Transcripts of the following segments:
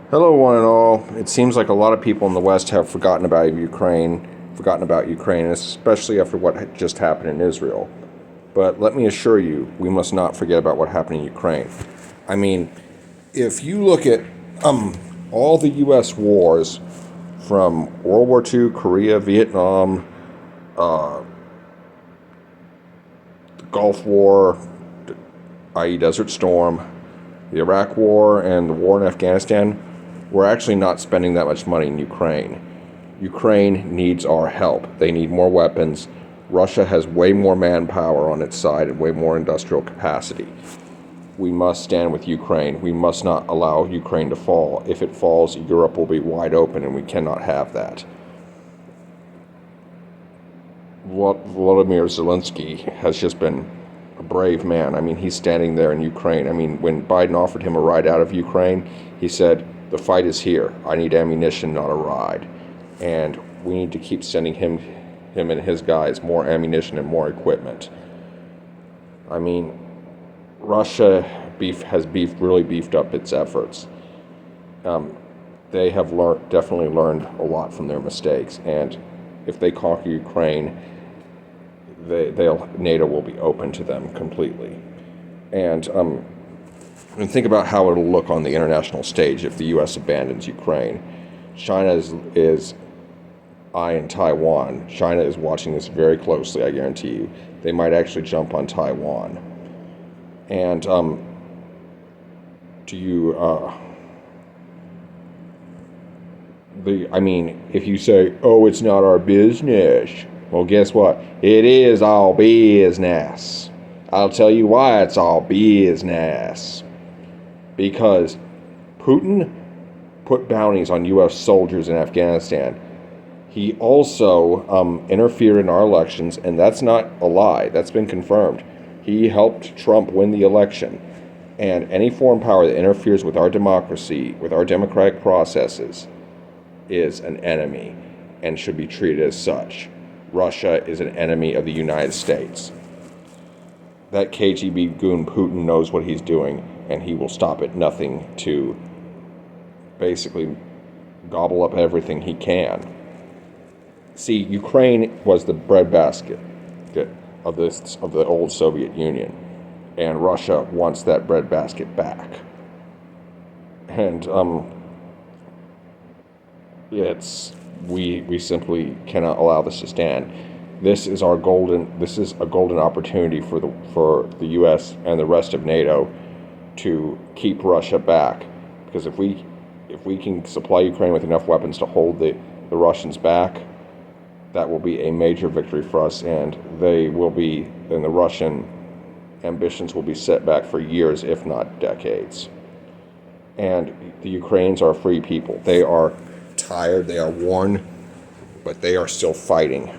Hello, one and all. It seems like a lot of people in the West have forgotten about Ukraine, especially after what just happened in Israel. But let me assure you, we must not forget about what happened in Ukraine. I mean, if you look at all the U.S. wars from World War II, Korea, Vietnam, the Gulf War, i.e., Desert Storm, the Iraq War, and the war in Afghanistan, we're actually not spending that much money in Ukraine. Ukraine needs our help. They need more weapons. Russia has way more manpower on its side and way more industrial capacity. We must stand with Ukraine. We must not allow Ukraine to fall. If it falls, Europe will be wide open, and we cannot have that. Volodymyr Zelensky has just been a brave man. I mean, he's standing there in Ukraine. I mean, when Biden offered him a ride out of Ukraine, he said, "The fight is here. I need ammunition, not a ride." And we need to keep sending him and his guys more ammunition and more equipment. I mean, Russia has really beefed up its efforts. They have definitely learned a lot from their mistakes, and if they conquer Ukraine, NATO will be open to them completely. And think about how it'll look on the international stage if the U.S. abandons Ukraine. China is eyeing Taiwan. China is watching this very closely, I guarantee you. They might actually jump on Taiwan. And if you say, "Oh, it's not our business," well, guess what? It is all business. I'll tell you why it's all business. Because Putin put bounties on U.S. soldiers in Afghanistan. He also interfered in our elections, and that's not a lie. That's been confirmed. He helped Trump win the election. And any foreign power that interferes with our democracy, with our democratic processes, is an enemy and should be treated as such. Russia is an enemy of the United States. That KGB goon Putin knows what he's doing, and he will stop at nothing to basically gobble up everything he can. See, Ukraine was the breadbasket of the old Soviet Union, and Russia wants that breadbasket back. And we simply cannot allow this to stand. This is a golden opportunity for the U.S. and the rest of NATO to keep Russia back, because if we can supply Ukraine with enough weapons to hold the Russians back, that will be a major victory for us, and the Russian ambitions will be set back for years, if not decades. And the Ukrainians are a free people. They are tired, they are worn, but they are still fighting.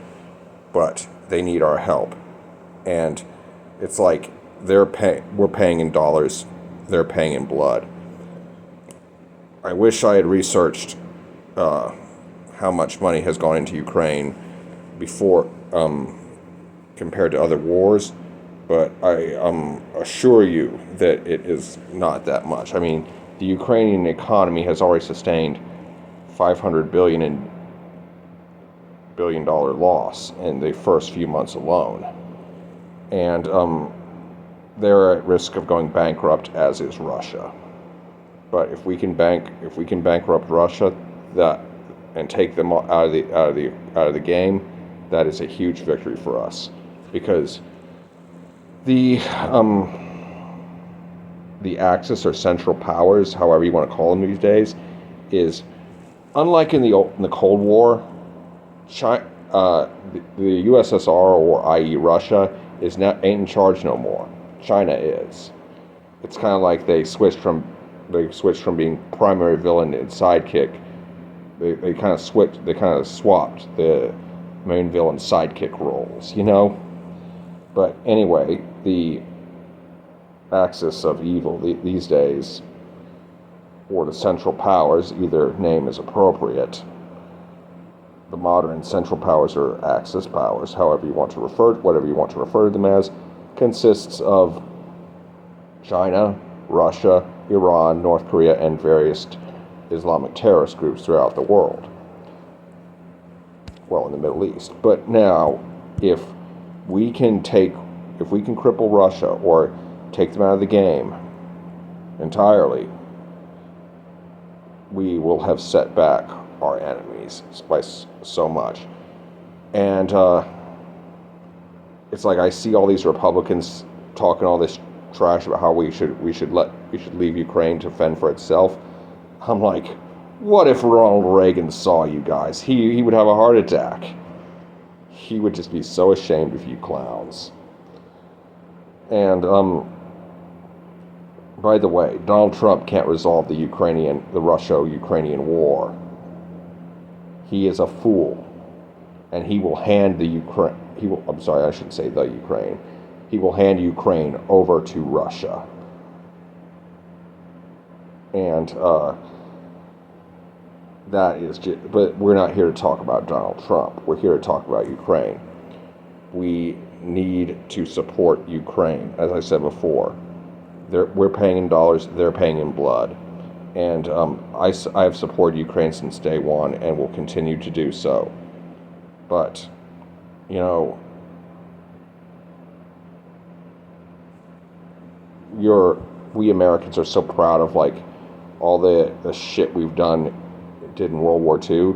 But they need our help. And it's like we're paying in dollars, they're paying in blood. I wish I had researched how much money has gone into Ukraine before compared to other wars, but I assure you that it is not that much. I mean, the Ukrainian economy has already sustained $500 billion loss in the first few months alone, and they're at risk of going bankrupt, as is Russia. But if we can bankrupt Russia, and take them out of the game, that is a huge victory for us, because the Axis or Central Powers, however you want to call them these days, is unlike in the Cold War. The USSR, or i.e. Russia, ain't in charge no more. China is. It's kind of like they switched from being primary villain and sidekick. They kind of swapped the main villain sidekick roles, But anyway, the axis of evil these days, or the Central Powers, either name is appropriate. The modern Central Powers or Axis powers, whatever you want to refer to them as, consists of China, Russia, Iran, North Korea, and various Islamic terrorist groups throughout the world. Well, in the Middle East. But now, if we can cripple Russia or take them out of the game entirely, we will have set back our enemies by so much. And it's like I see all these Republicans talking all this trash about how we should leave Ukraine to fend for itself. I'm like, what if Ronald Reagan saw you guys? He would have a heart attack. He would just be so ashamed of you clowns. And by the way, Donald Trump can't resolve the Russia-Ukrainian war. He is a fool, and he will hand the Ukraine. I'm sorry, I should say the Ukraine. He will hand Ukraine over to Russia. And that is just, but we're not here to talk about Donald Trump. We're here to talk about Ukraine. We need to support Ukraine. As I said before, we're paying in dollars, they're paying in blood. And I have supported Ukraine since day one and will continue to do so. But, you know, we Americans are so proud of like all the shit we've did in World War II,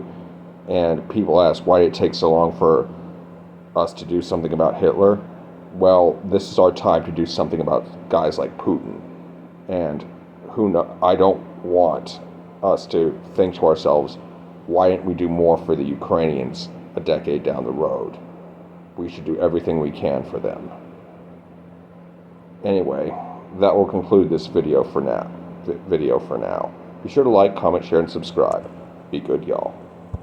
and people ask, why did it take so long for us to do something about Hitler? Well, this is our time to do something about guys like Putin. And I don't want us to think to ourselves, why didn't we do more for the Ukrainians a decade down the road? We should do everything we can for them. Anyway, that will conclude this video for now. Be sure to like, comment, share, and subscribe. Be good, y'all.